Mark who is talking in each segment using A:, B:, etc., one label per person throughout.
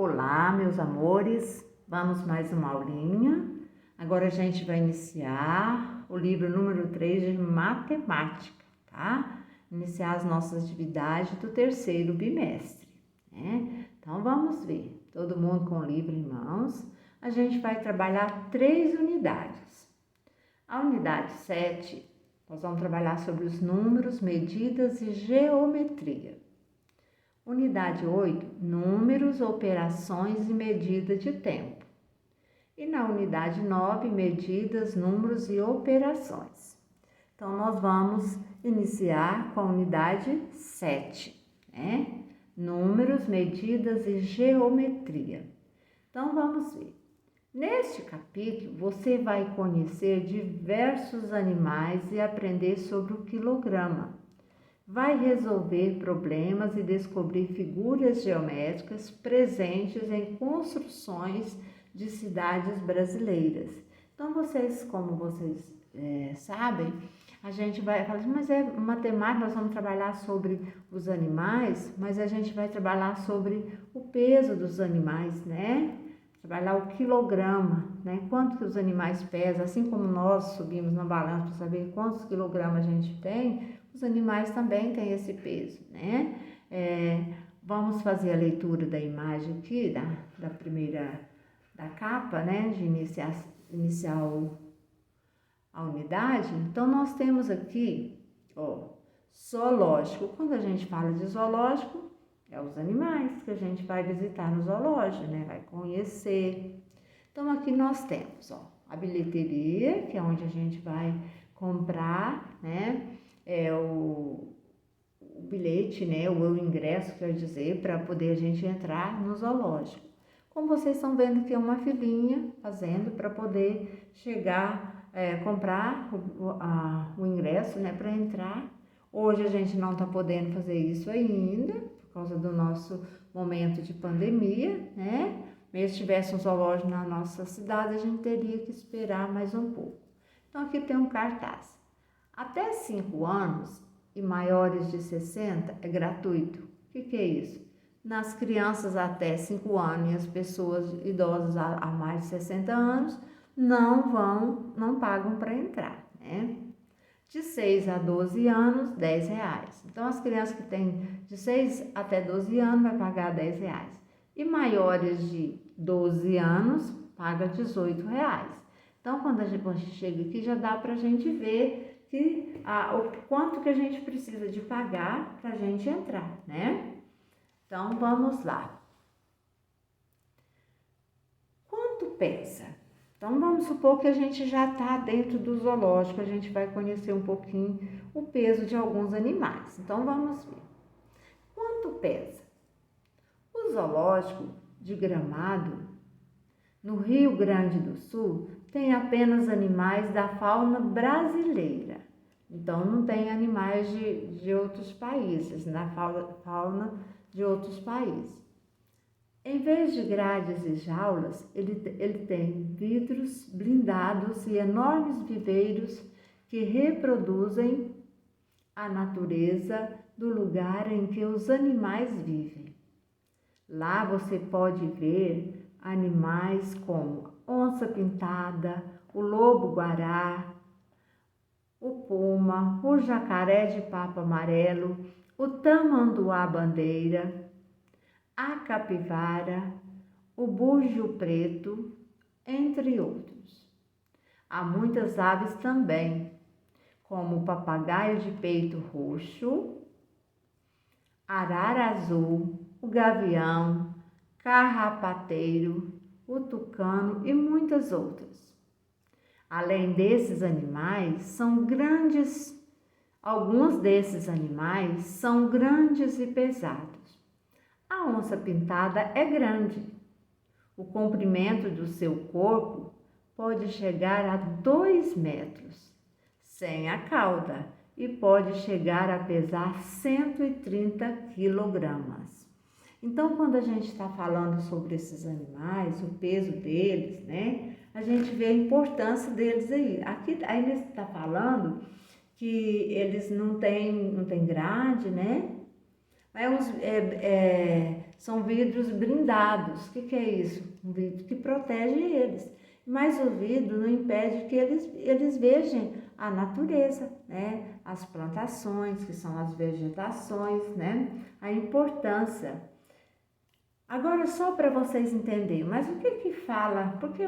A: Olá, meus amores, vamos mais uma aulinha. Agora a gente vai iniciar o livro número 3 de matemática, tá? Iniciar as nossas atividades do terceiro bimestre, né? Então vamos ver, todo mundo com o livro em mãos. A gente vai trabalhar 3 unidades. A unidade 7, nós vamos trabalhar sobre os números, medidas e geometria. Unidade 8, números, operações e medida de tempo. E na unidade 9, medidas, números e operações. Então, nós vamos iniciar com a unidade 7, né? Números, medidas e geometria. Então, vamos ver. Neste capítulo, você vai conhecer diversos animais e aprender sobre o quilograma. Vai resolver problemas e descobrir figuras geométricas presentes em construções de cidades brasileiras. Então, como vocês sabem, a gente vai falar, mas é matemática, nós vamos trabalhar sobre os animais, mas a gente vai trabalhar sobre o peso dos animais, né? Trabalhar o quilograma, né? Quanto que os animais pesam, assim como nós subimos na balança para saber quantos quilogramas a gente tem, os animais também têm esse peso, né? Vamos fazer a leitura da imagem aqui, da primeira, da capa, né? De iniciar a unidade. Então, nós temos aqui, ó, zoológico. Quando a gente fala de zoológico, é os animais que a gente vai visitar no zoológico, né? Vai conhecer. Então, aqui nós temos, ó, a bilheteria, que é onde a gente vai comprar, né? O bilhete, né? O ingresso, quer dizer, para poder a gente entrar no zoológico. Como vocês estão vendo que é uma filinha fazendo para poder chegar, comprar o ingresso, né? Para entrar. Hoje a gente não está podendo fazer isso ainda, por causa do nosso momento de pandemia, né? Mesmo se tivesse um zoológico na nossa cidade, a gente teria que esperar mais um pouco. Então, aqui tem um cartaz. Até 5 anos e maiores de 60 é gratuito. O que é isso? Nas crianças até 5 anos e as pessoas idosas a mais de 60 anos não pagam para entrar, né? De 6 a 12 anos, R$10. Então, as crianças que têm de 6 até 12 anos vai pagar R$10. E maiores de 12 anos, paga R$18. Então, quando a gente chega aqui, já dá para a gente ver o quanto que a gente precisa de pagar para a gente entrar, né? Então, vamos lá. Quanto pesa? Então, vamos supor que a gente já está dentro do zoológico, a gente vai conhecer um pouquinho o peso de alguns animais. Então, vamos ver. Quanto pesa? O zoológico de Gramado, no Rio Grande do Sul, tem apenas animais da fauna brasileira. Então, não tem animais de outros países, na fauna de outros países. Em vez de grades e jaulas, ele tem vidros blindados e enormes viveiros que reproduzem a natureza do lugar em que os animais vivem. Lá você pode ver animais como onça pintada, o lobo-guará, o puma, o jacaré de papo amarelo, o tamanduá-bandeira, a capivara, o búgio preto, entre outros. Há muitas aves também, como o papagaio de peito roxo, arara azul, o gavião, carrapateiro, o tucano e muitas outras. Além desses animais, alguns desses animais são grandes e pesados. A onça pintada é grande. O comprimento do seu corpo pode chegar a 2 metros, sem a cauda, e pode chegar a pesar 130 quilogramas. Então, quando a gente está falando sobre esses animais, o peso deles, né? A gente vê a importância deles aí. Aqui ele está falando que eles não têm grade, né? São vidros blindados. O que é isso? Um vidro que protege eles. Mas o vidro não impede que eles vejam a natureza, né? As plantações, que são as vegetações, né? A importância. Agora, só para vocês entenderem, mas o que fala? Porque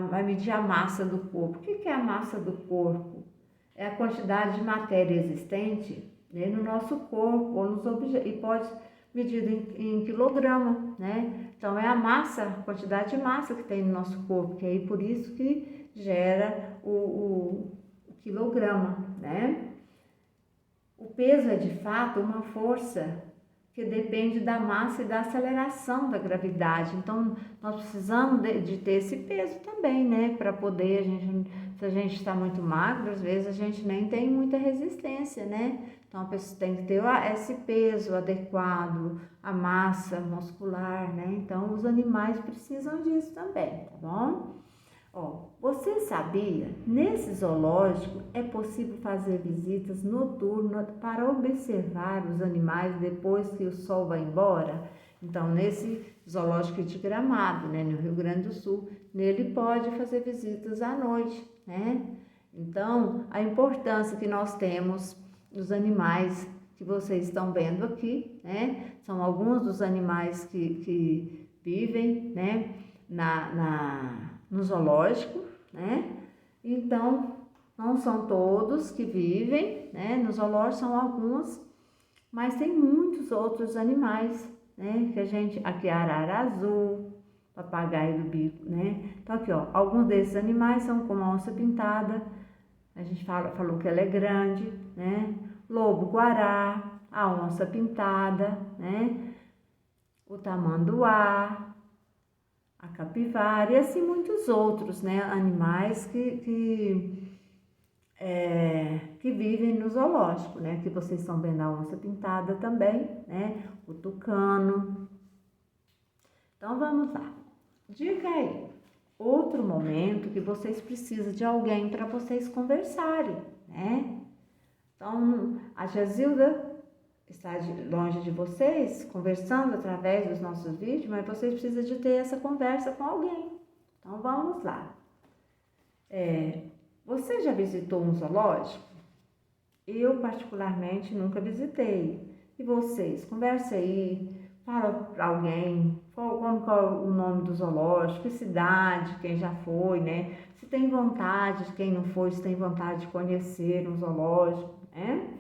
A: vai medir a massa do corpo. O que é a massa do corpo? É a quantidade de matéria existente, né, no nosso corpo ou nos objetos, e pode medir em quilograma, né? Então é a massa, a quantidade de massa que tem no nosso corpo, que é por isso que gera o quilograma, né? O peso é de fato uma força que depende da massa e da aceleração da gravidade. Então, nós precisamos de ter esse peso também, né? Para poder, se a gente está muito magro, às vezes a gente nem tem muita resistência, né? Então, a pessoa tem que ter esse peso adequado, a massa muscular, né? Então, os animais precisam disso também, tá bom? Ó, você sabia? Nesse zoológico é possível fazer visitas noturnas para observar os animais depois que o sol vai embora? Então, nesse zoológico de Gramado, né, no Rio Grande do Sul, nele pode fazer visitas à noite, né? Então, a importância que nós temos dos animais que vocês estão vendo aqui, né? São alguns dos animais que vivem, né, no zoológico, né? Então, não são todos que vivem, né? No zoológico são alguns, mas tem muitos outros animais, né? Que aqui arara azul, papagaio do bico, né? Então aqui, ó, alguns desses animais são como a onça pintada, a gente falou que ela é grande, né? Lobo-guará, a onça pintada, né? O tamanduá, a capivara e assim muitos outros, né, animais que vivem no zoológico, né, que vocês estão vendo a onça pintada também, né, o tucano. Então vamos lá, diga aí, outro momento que vocês precisam de alguém para vocês conversarem, né? Então a Jazilda está longe de vocês, conversando através dos nossos vídeos, mas vocês precisam de ter essa conversa com alguém. Então, vamos lá. Você já visitou um zoológico? Eu, particularmente, nunca visitei. E vocês? Conversa aí, fala para alguém, qual é o nome do zoológico, que cidade, quem já foi, né? Se tem vontade, quem não foi, se tem vontade de conhecer um zoológico, né?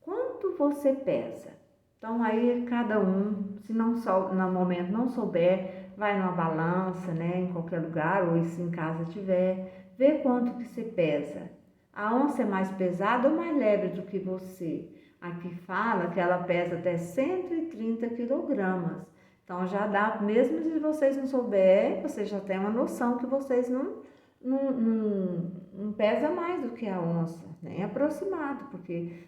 A: Quanto você pesa? Então aí cada um, se no momento não souber, vai numa balança, né, em qualquer lugar, ou se em casa tiver, vê quanto que você pesa. A onça é mais pesada ou mais leve do que você? Aqui fala que ela pesa até 130 quilogramas. Então já dá, mesmo se vocês não souberem, vocês já têm uma noção que vocês não pesa mais do que a onça, nem aproximado, porque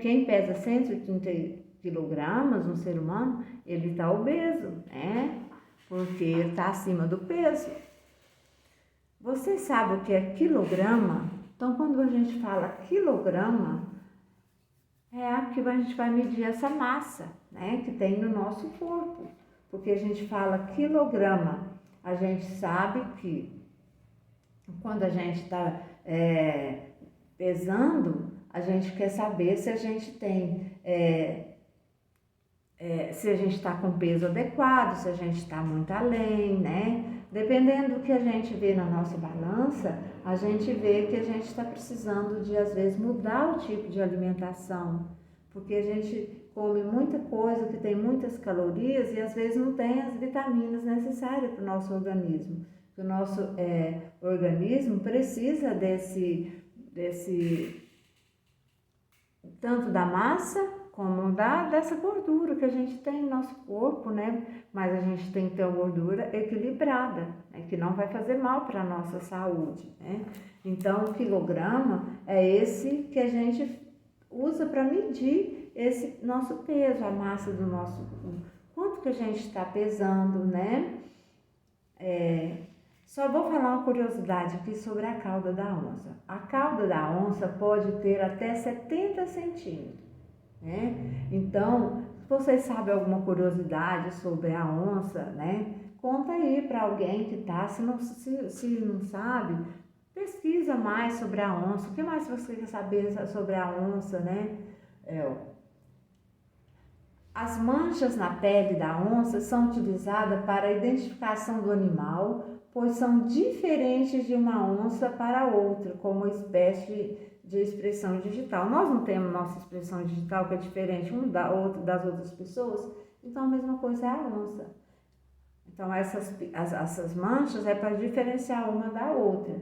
A: quem pesa 130 quilogramas, um ser humano, ele está obeso, né? Porque ele está acima do peso. Você sabe o que é quilograma? Então, quando a gente fala quilograma, é aqui que a gente vai medir essa massa, né, que tem no nosso corpo. Porque a gente fala quilograma, a gente sabe que quando a gente está pesando, a gente quer saber se a gente tem, se a gente está com peso adequado, se a gente está muito além, né? Dependendo do que a gente vê na nossa balança, a gente vê que a gente está precisando de, às vezes, mudar o tipo de alimentação, porque a gente come muita coisa que tem muitas calorias e, às vezes, não tem as vitaminas necessárias para o nosso organismo. O nosso organismo precisa tanto da massa como dessa gordura que a gente tem no nosso corpo, né? Mas a gente tem que ter uma gordura equilibrada, né? Que não vai fazer mal para a nossa saúde, né? Então, o quilograma é esse que a gente usa para medir esse nosso peso, a massa do nosso corpo. Quanto que a gente está pesando, né? Só vou falar uma curiosidade aqui sobre a cauda da onça. A cauda da onça pode ter até 70 centímetros, né? Então, vocês sabem alguma curiosidade sobre a onça, né? Conta aí para alguém que tá, se não sabe, pesquisa mais sobre a onça. O que mais você quer saber sobre a onça, né? As manchas na pele da onça são utilizadas para a identificação do animal, pois são diferentes de uma onça para outra, como espécie de expressão digital. Nós não temos nossa expressão digital, que é diferente das outras pessoas, então a mesma coisa é a onça. Então essas manchas é para diferenciar uma da outra.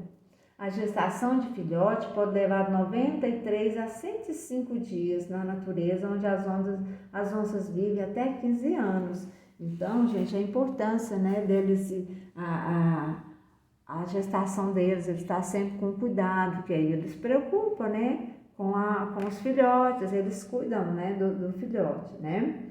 A: A gestação de filhote pode levar 93 a 105 dias na natureza, onde as onças vivem até 15 anos. Então, gente, a importância, né, deles, a gestação deles, eles estão sempre com cuidado, porque aí eles se preocupam, né, com os filhotes, eles cuidam, né, do filhote, né.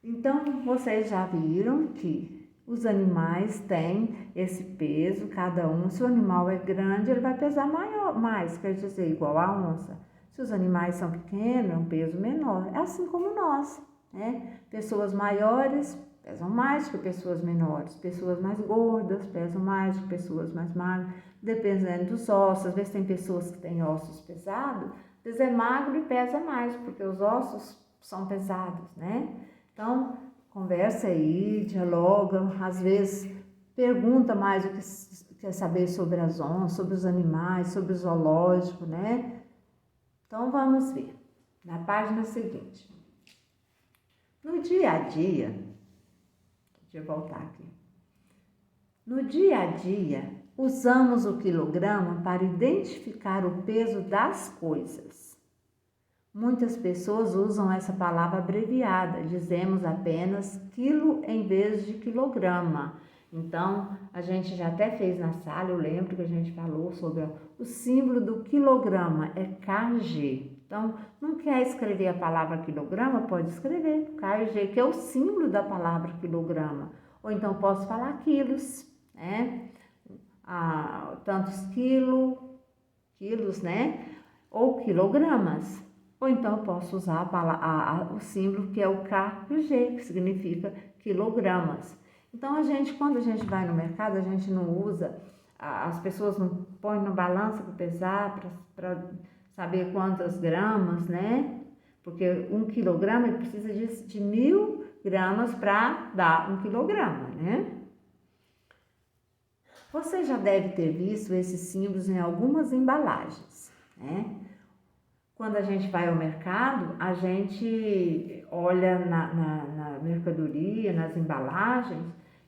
A: Então, vocês já viram que os animais têm esse peso, cada um. Se o animal é grande, ele vai pesar mais, quer dizer, igual a onça. Se os animais são pequenos, é um peso menor. É assim como nós, né? Pessoas maiores pesam mais que pessoas menores. Pessoas mais gordas pesam mais que pessoas mais magras. Dependendo dos ossos, às vezes tem pessoas que têm ossos pesados, às vezes é magro e pesa mais, porque os ossos são pesados, né? Então, conversa aí, dialoga, às vezes pergunta mais o que quer saber sobre as onças, sobre os animais, sobre o zoológico, né? Então, vamos ver. Na página seguinte. No dia a dia, deixa eu voltar aqui. No dia a dia, usamos o quilograma para identificar o peso das coisas. Muitas pessoas usam essa palavra abreviada, dizemos apenas quilo em vez de quilograma. Então, a gente já até fez na sala, eu lembro que a gente falou sobre o símbolo do quilograma, é kg. Então, não quer escrever a palavra quilograma? Pode escrever kg, que é o símbolo da palavra quilograma. Ou então, posso falar quilos, né? Tantos quilos, né? Ou quilogramas. Ou então eu posso usar o símbolo que é o kg, que significa quilogramas. Então, quando a gente vai no mercado, a gente não usa, as pessoas não põem na balança para pesar, para saber quantas gramas, né? Porque 1 quilograma ele precisa de 1.000 gramas para dar 1 quilograma, né? Você já deve ter visto esses símbolos em algumas embalagens, né? Quando a gente vai ao mercado, a gente olha na mercadoria, nas embalagens,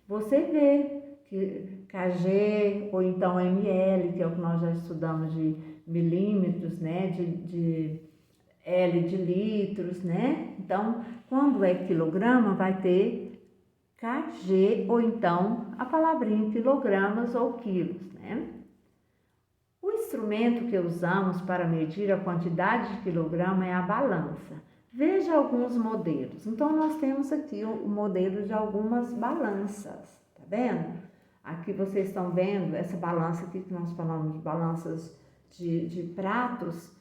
A: você vê que kg ou então ml, que é o que nós já estudamos de milímetros, né, de L de litros, né? Então, quando é quilograma, vai ter kg ou então a palavrinha quilogramas ou quilos, né? O instrumento que usamos para medir a quantidade de quilograma é a balança. Veja alguns modelos. Então, nós temos aqui o modelo de algumas balanças, tá vendo? Aqui vocês estão vendo essa balança aqui que nós falamos de balanças de pratos,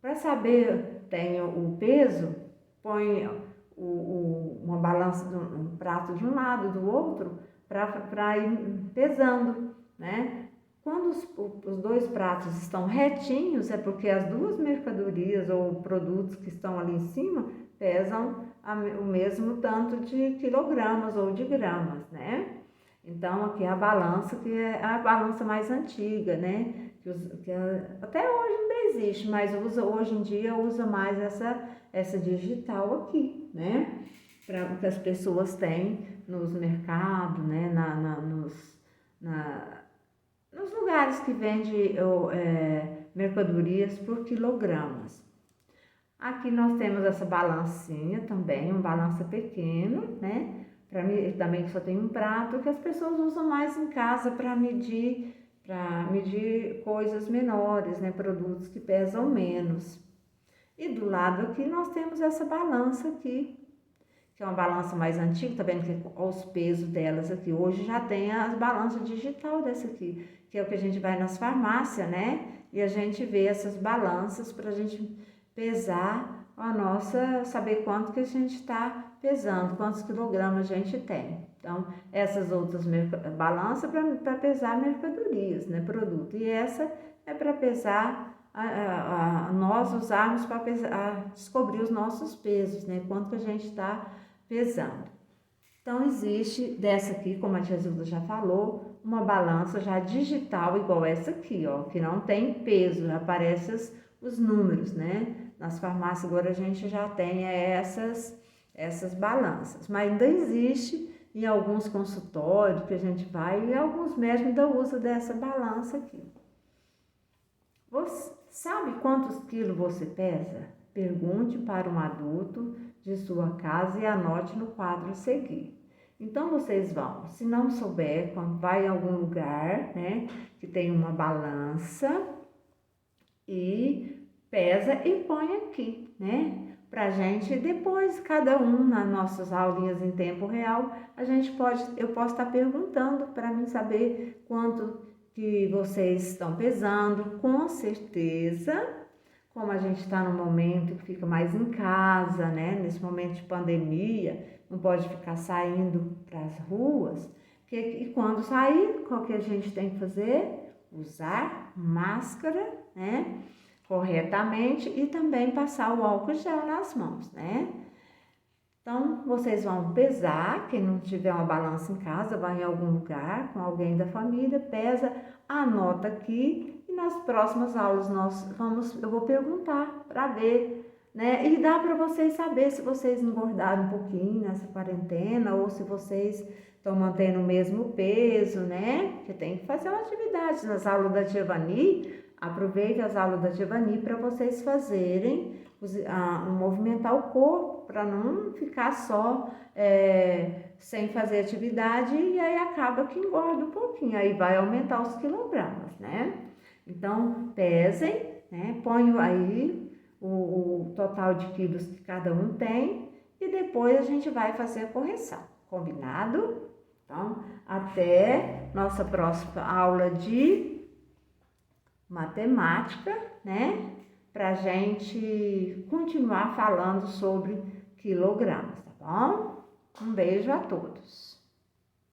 A: para saber, tem o peso, põe uma balança, um prato de um lado, do outro, para ir pesando, né? Quando os dois pratos estão retinhos, é porque as duas mercadorias ou produtos que estão ali em cima pesam o mesmo tanto de quilogramas ou de gramas, né? Então, aqui é a balança, que é a balança mais antiga, né? Até hoje ainda existe, mas hoje em dia usa mais essa digital aqui, né? Que as pessoas têm nos mercados, né? Nos lugares que vendem mercadorias por quilogramas. Aqui nós temos essa balancinha também, uma balança pequena, né? Para mim, também que só tem um prato, que as pessoas usam mais em casa para medir coisas menores, né? Produtos que pesam menos. E do lado aqui nós temos essa balança aqui, que é uma balança mais antiga, tá vendo que os pesos delas aqui. Hoje já tem as balanças digital dessa aqui, que é o que a gente vai nas farmácias, né? E a gente vê essas balanças para a gente pesar a nossa, saber quanto que a gente está pesando, quantos quilogramas a gente tem. Então, essas outras balança para pesar mercadorias, né, produto. E essa é para pesar, nós usarmos para descobrir os nossos pesos, né, quanto que a gente está pesando. Então, existe dessa aqui, como a tia Zilda já falou, uma balança já digital igual essa aqui, ó, que não tem peso, já aparecem os números, né? Nas farmácias agora a gente já tem essas balanças, mas ainda existe em alguns consultórios que a gente vai e alguns médicos ainda usam dessa balança aqui. Você sabe quantos quilos você pesa? Pergunte para um adulto de sua casa e anote no quadro a seguir. Então, vocês vão, se não souber, quando vai em algum lugar, né, que tem uma balança, e pesa e põe aqui, né, pra gente depois, cada um nas nossas aulinhas em tempo real, eu posso estar perguntando para mim saber quanto que vocês estão pesando, com certeza. Como a gente está no momento que fica mais em casa, né? Nesse momento de pandemia, não pode ficar saindo para as ruas. E quando sair, o que a gente tem que fazer? Usar máscara, né? Corretamente e também passar o álcool gel nas mãos, né? Então, vocês vão pesar, quem não tiver uma balança em casa, vai em algum lugar com alguém da família, pesa, anota aqui e nas próximas aulas eu vou perguntar para ver, né? E dá para vocês saber se vocês engordaram um pouquinho nessa quarentena ou se vocês estão mantendo o mesmo peso, né? Porque tem que fazer uma atividade nas aulas da Tia Vani. Aproveite as aulas da Tia Vani para vocês fazerem, movimentar o corpo, para não ficar só sem fazer atividade e aí acaba que engorda um pouquinho, aí vai aumentar os quilogramas, né? Então, pesem, né? Ponham aí o total de quilos que cada um tem e depois a gente vai fazer a correção, combinado? Então, até nossa próxima aula de matemática, né? Pra gente continuar falando sobre quilogramas, tá bom? Um beijo a todos.